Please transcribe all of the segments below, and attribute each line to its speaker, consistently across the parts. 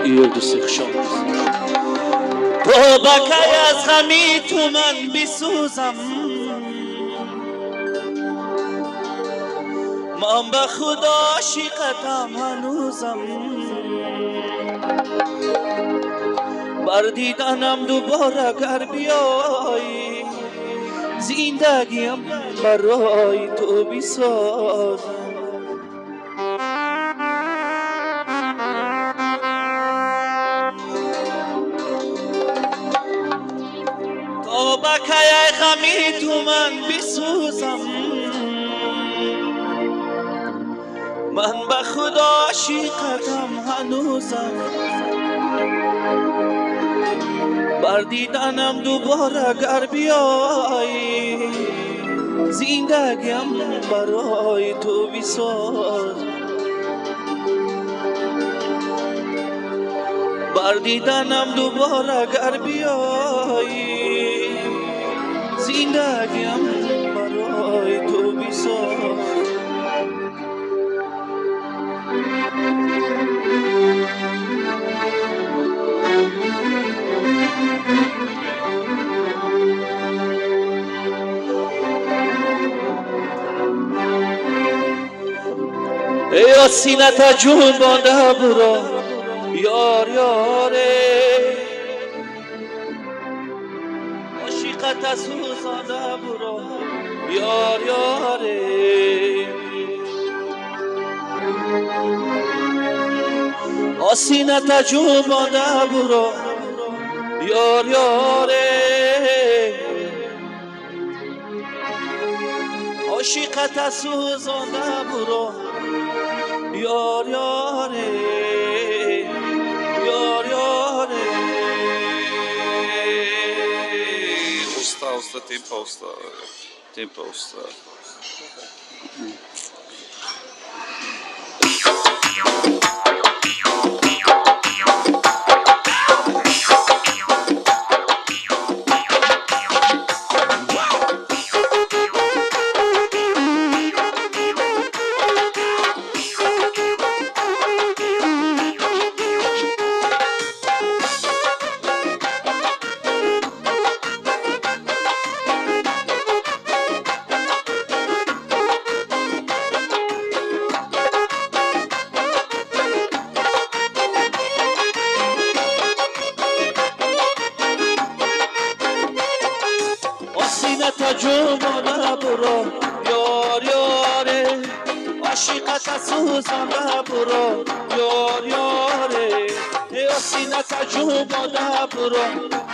Speaker 1: یردوسی خشم تو بکی از غمی تو من بسوزم من به خدا عاشقتم هنوزم بر دیدنم دوباره گر بیایی زندگیم برای تو بسازم تا بکای غمی تو من بسوزم من به خدا عاشقتم هنوزم بر دیدنم دوباره گر بیایی زندگیم برای تو بسازم بر دیدنم دوباره گر بیایی زندگیم برای تو بسازم ای سینت جون بانده برو یار یاره عاشقت سوزانده برو یار یاره آسینت جون بانده برو یار یاره عاشقت سوزانده برو یار یاره یار یاره
Speaker 2: Usta, tempo usta.
Speaker 1: سینت جمانه برو یار یاره عاشقت سوزانده برو یار یاره سینت جمانه برو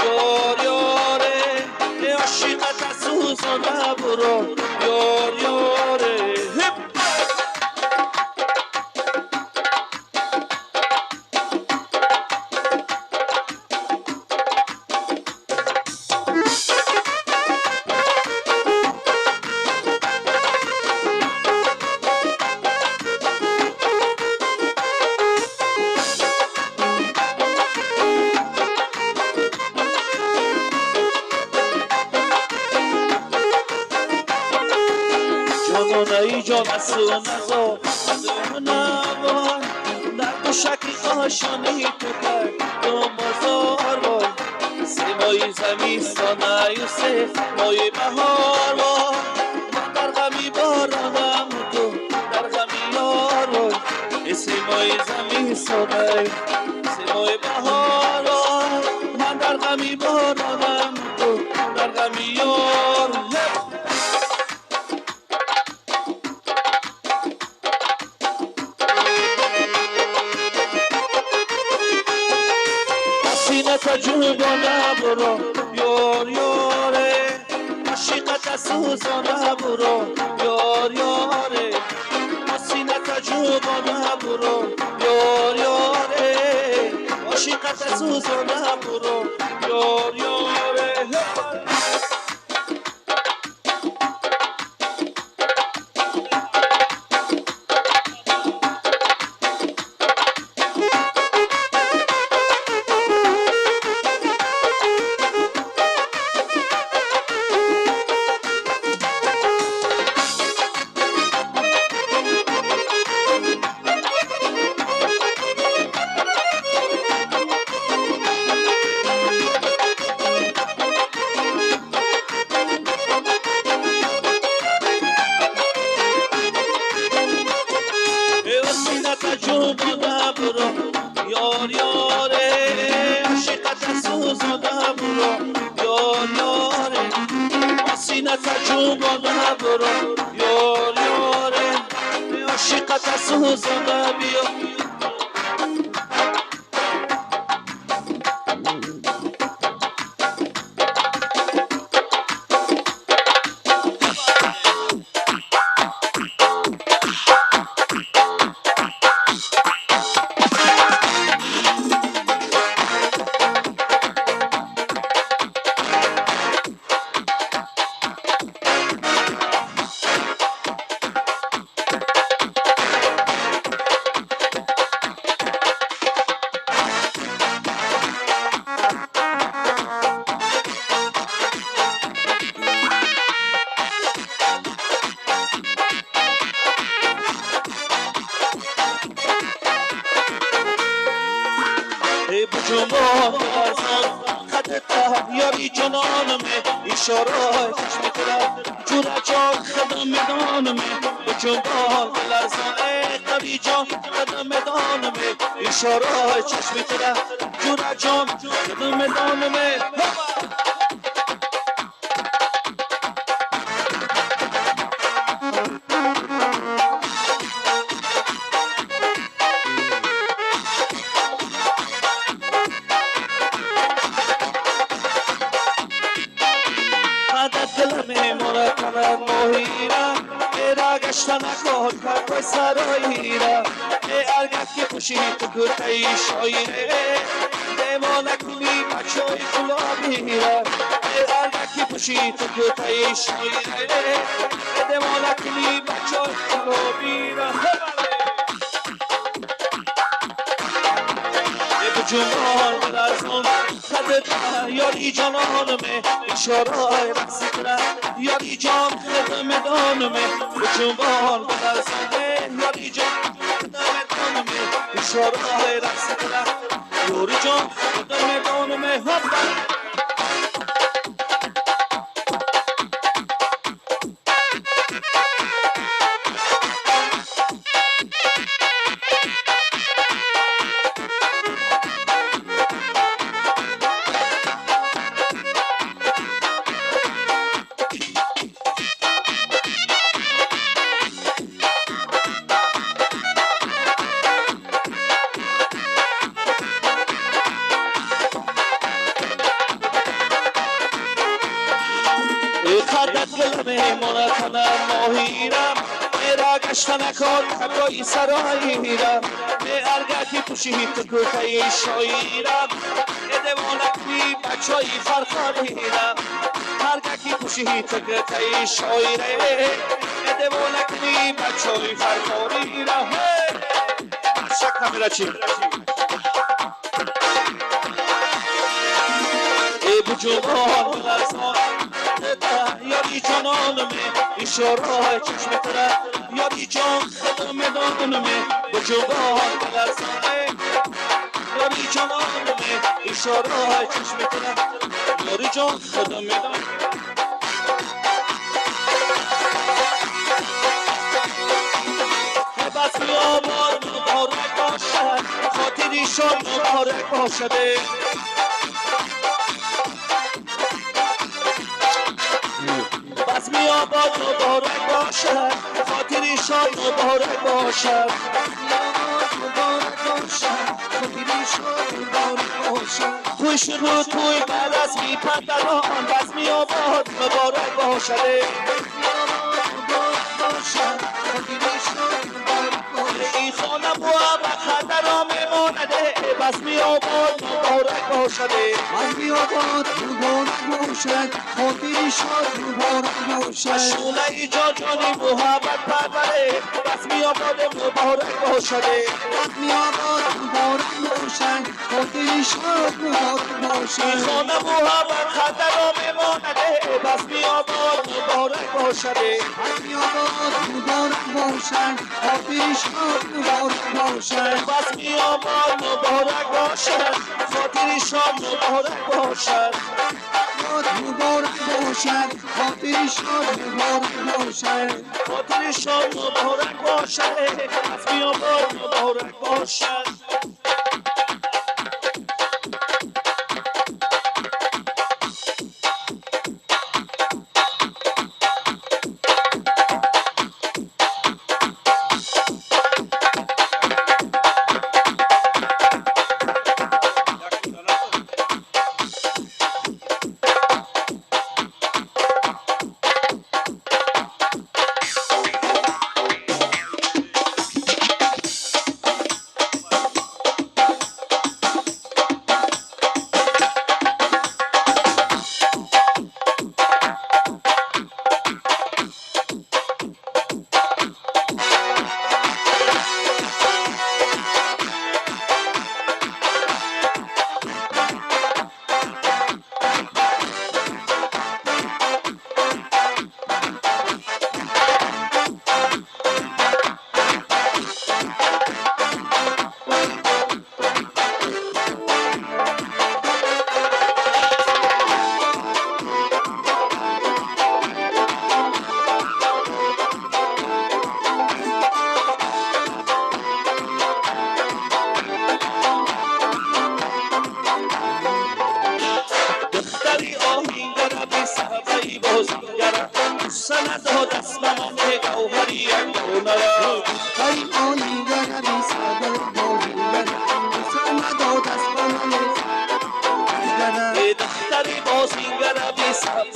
Speaker 1: یار یاره عاشقت سوزانده برو یار یاره ای جان سونزا نوان در تو شکل آشانی تو کرد تو مزار وای سیمای زمستانه یوسف مای بهار وای من در غمی بارانم تو در غمی یار وای سیمای زمستانه سیمای بهار وای من در غمی بارانم تو در غمی یار سینت جوبانه برو یار یاره عاشقت سوزانه برو یار یاره سینت جوبانه برو یار یاره عاشقت سوزانه برو یار یاره برو یار یاره عاشقت سوزانه بیا بجنبان ارزان خدت یاری جنانمه اشاره چشم ترا جورا جان خدم میدانمه بجنبان ارزان قوی جان خدم میدانمه اشاره چشم ترا جورا جان خدم میدانمه میمونه کنه موهیرم ایرا گشتن اکار کرد سراییرم ای ارگت که پوشید تو گرده شایره دیمانه کنی بچه گلابیرم ای ارگت که پوشید تو گرده شایره دیمانه کنی بچه گلابیرم جنبان بلرزان خدت یاری جانانمه اشاره رقص کنه یاری جان خدم دانمه جنبان بلرزان یاری جان خدم دانمه اشاره رقص کنه یاری جان خدم دانمه خدت گلمه منکنم ماهیرم ایرا گشتن کار کبایی سراییرم ای ارگتی پوشید تو گرده شاییرم ای دوانکی بچه‌ای فرخاریرم ارگتی پوشید تو گرده شاییره ای دوانکی بچه‌ای فرخاریرم شک کمیره چی ای بجوان بلرزان یاری جانانمه اشاره چشم تره یاری جان خدم دانمه بجوان بلرزان یاری جانانمه اشاره چشم تره یاری جان خدم دانمه بس بیابان مبارک باشد خاطری شاد مبارک باشده بس بیابان مبارک باشد خاطری شاد مبارک باشد خاطری شاد مبارک باشد توی شروع توی بعد از میپندران بس بیابان مبارک باشد این خانه با خطرها میمانده بس بیابان مبارک باشده
Speaker 3: بس بیابان مبارک باشد خاطری شاد مبارک باشد
Speaker 1: شونه جا جانی محبت پروره بس بیابان مبارک باشده
Speaker 3: بس بیابان مبارک باشد خاطری شاد مبارک باشد
Speaker 1: این خانه محبت خطرها میمانده بس بیابان مبارک باشده
Speaker 3: بس بیابان مبارک باشد خاطری شاد مبارک باشد
Speaker 1: بس بیابان مبارک باشد خاطری شاد مبارک باشد
Speaker 3: مبارک باشد خاطری شاد مبارک باشد
Speaker 1: خاطری شاد مبارک باشد بس بیابان مبارک باشد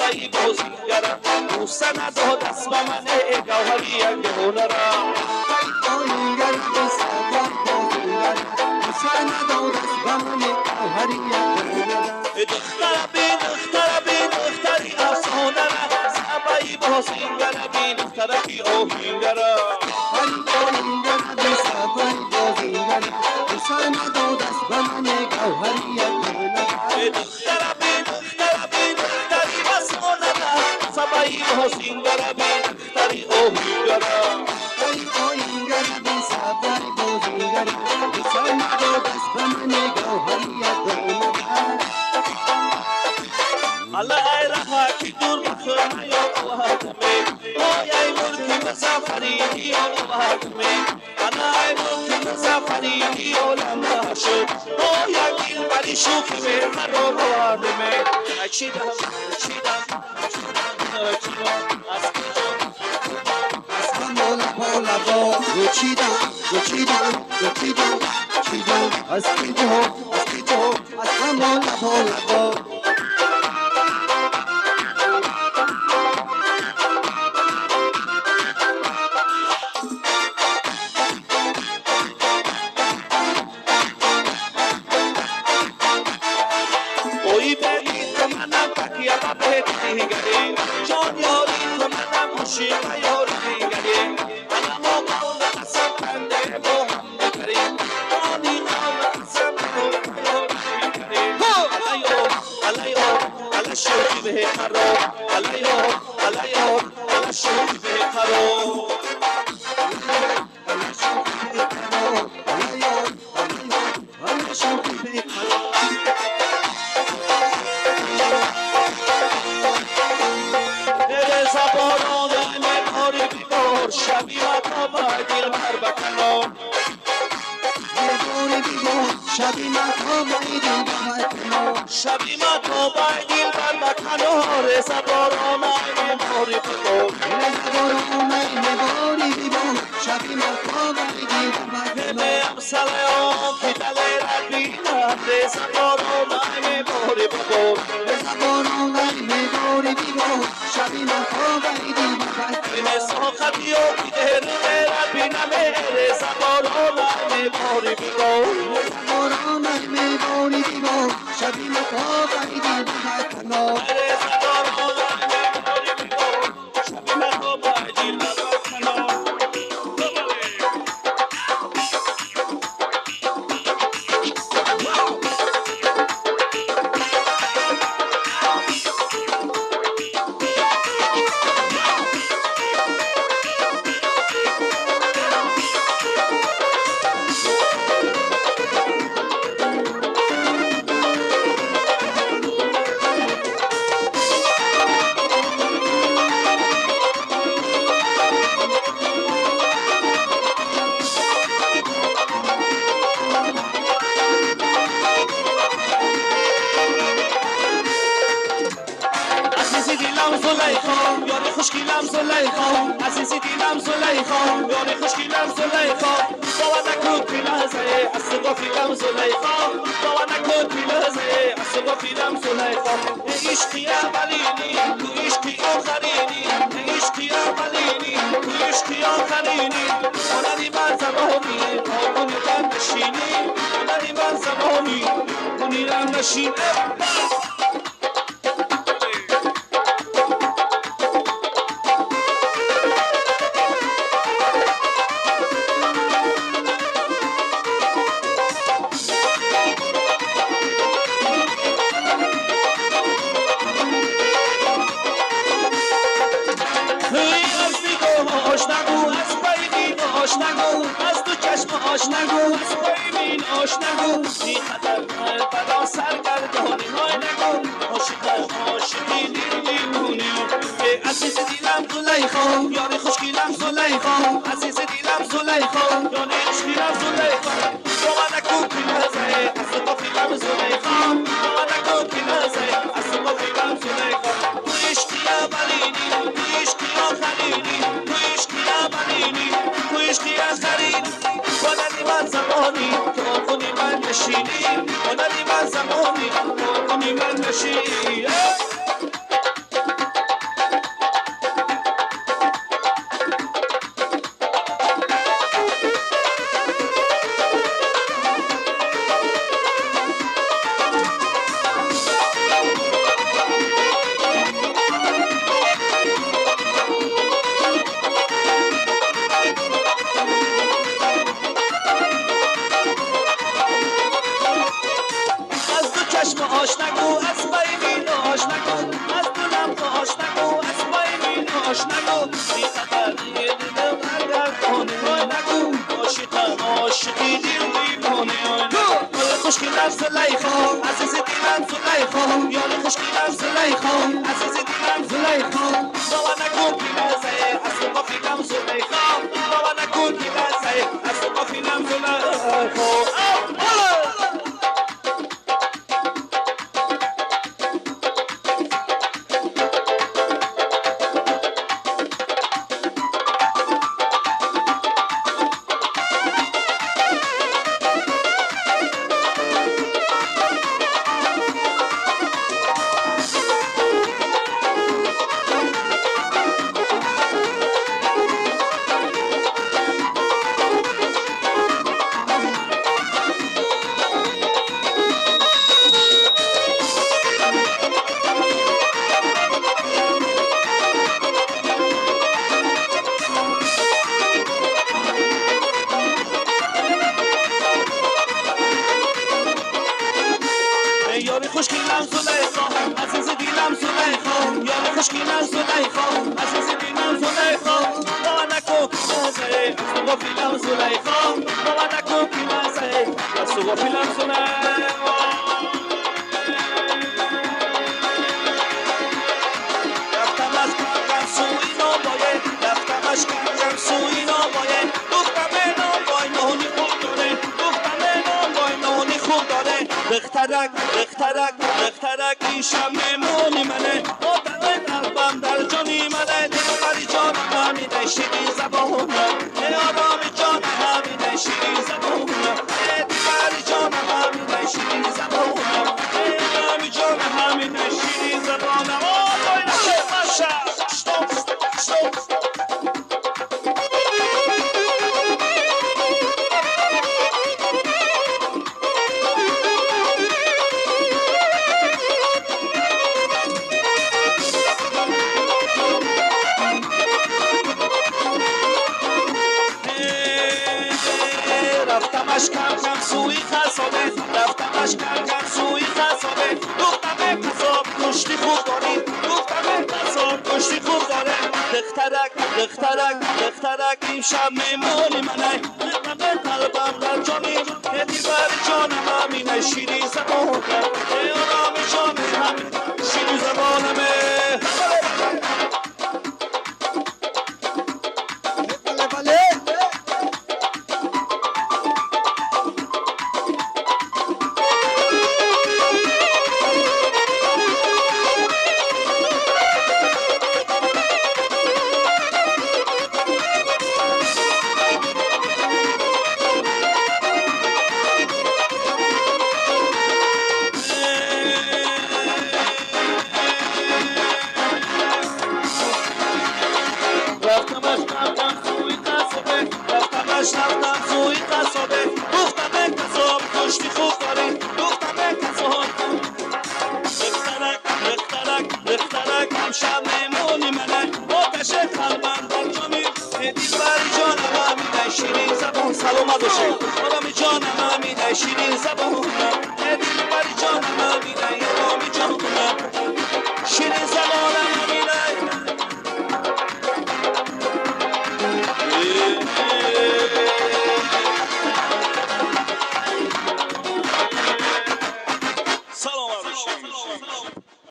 Speaker 1: سبایی بازیگرم دوست نداد دست به من گوهری یک هنرم
Speaker 3: آینگر به سوار بازیگر دوست نداد از بمن گوهری
Speaker 1: دختری افسانه سبایی بازیگرم دخترکی آهنگرم
Speaker 3: آینگر به سوار بازیگر دوست نداد از بمن گوهری
Speaker 1: دختری افسانه سبایی بازیگرم دختری آهنگرم
Speaker 3: آینگر به سوار بازیگر دوست نداد از بمن گوهری
Speaker 1: الله ای رها کی دور بخورم یا وحدمه ای ملکی مسافری یا وحدمه الله ای ملکی مسافری یا لمحشه یا گیل بری شوخی به مرا وحدمه چیدم
Speaker 3: از
Speaker 1: اوی بگی تو منم تکیه با بهتری گری جان یاری تو منم مشیق یاری گری منم آقا قسم کنده با هم بکریم آنی نام قسم یاری گری علی شوقی به خراب علی شوقی به خراب شبی ما تو با دل بر بکنم
Speaker 3: شبی ما تو
Speaker 1: با دل بر بکنم رسا باران ای موری بکن
Speaker 3: شبی ما تو با دل بر
Speaker 1: نمیم سلام که دلی ربینم رسا باران ای موری بکن
Speaker 3: شبی ما تو با دل بر
Speaker 1: بینه ساختی و بیده رو ربینم رسا باران ای موری بکن
Speaker 3: شبی ما تو با دل بر
Speaker 1: رسا باران ای موری بکن شبی ما تو با دل بر بکنم یاری خوشگیلم زلیخا عزیزی دیلم زلیخا یاری خوشگیلم زلیخا باور نکن که لحظه از تو غافلم زلیخا باور نکن که لحظه از تو غافلم زلیخا عشقی اولینی تو عشقی آخرینی عشقی اولینی تو عشقی آخرینی هنری من زمانی آگونی من نشینی هنری من زمانی آگونی من نشینی از تو چشم آش نگو از پای بین آش نگو بی خطر بلا سرگردانی های نگو عاشقی دیر میمونی عزیز دیلم زلیخا یاری خوشگیلم زلیخا عزیز دیلم زلیخا یاری خوشگیلم زلیخا باور نکن که لحظه از تو غافلم زلیخا باور نکن که لحظه از تو غافلم زلیخا تو عشقی اولینی تو عشقی آخرینی تو عشقی اولینی تو عشقی آخرینی هنری من زمانی تو کنی من نشینی هنری من زمانی تو کنی من نشینی فاش نگو از پای ویناش نگو از دلم فاش نگو از پای ویناش نگو بی خطر دلم برگردانی نگو عاشقم عاشقی دل دیوانه یار خوشگلم زلیخا عزیز دلم زلیخا یار خوشگلم زلیخا عزیز دلم زلیخا باور نکن که لحظه از تو غافلم زلیخا باور نکن که لحظه از تو غافلم زلیخا یار خوشگلم زلیخا عزیز دلم زلیخا یار خوشگلم زلیخا عزیز دلم زلیخا باور نکن که لحظه از تو غافلم زلیخا باور نکن که لحظه از تو غافلم زلیخا رفتم از کردم سوی نابایه رفتم از کردم سوی نابایه گفتم نابای نهونی خوب داره گفتم نابای نهونی خوب داره بخترک بخترک بخترک این شب میمونی منه آدم قلبم در جانی منه دلبری جان همینه شیرین زبانم آدم جان همینه شیرین زبانم دلبری جان همینه شیرین زبانم آدم جان همینه شیرین زبانم آدم نشه مشه شتوب شتوب رفتمش کردم سوی خسابه رفتمش کردم سوی خسابه گفتم قصاب کشتی خوب داری گفتم قصاب کشتی خوب داره دخترک دخترک دخترک این شب میمونی منه گفتم قلبم در جانی دلبر جانم همینه شیرین زبانم آرام جانم همینه شیرین زبانمه رفتم سوی قصابه گفتم قصاب کشتی خوب داری گفتم قصاب بخترک بخترک بخترک امشب میمونی منه آتش قلبم در جانی دلبری جانم همینه شیرین زبان سلامت باشه آدم جانم همینه شیرین زبانم دلبری جانم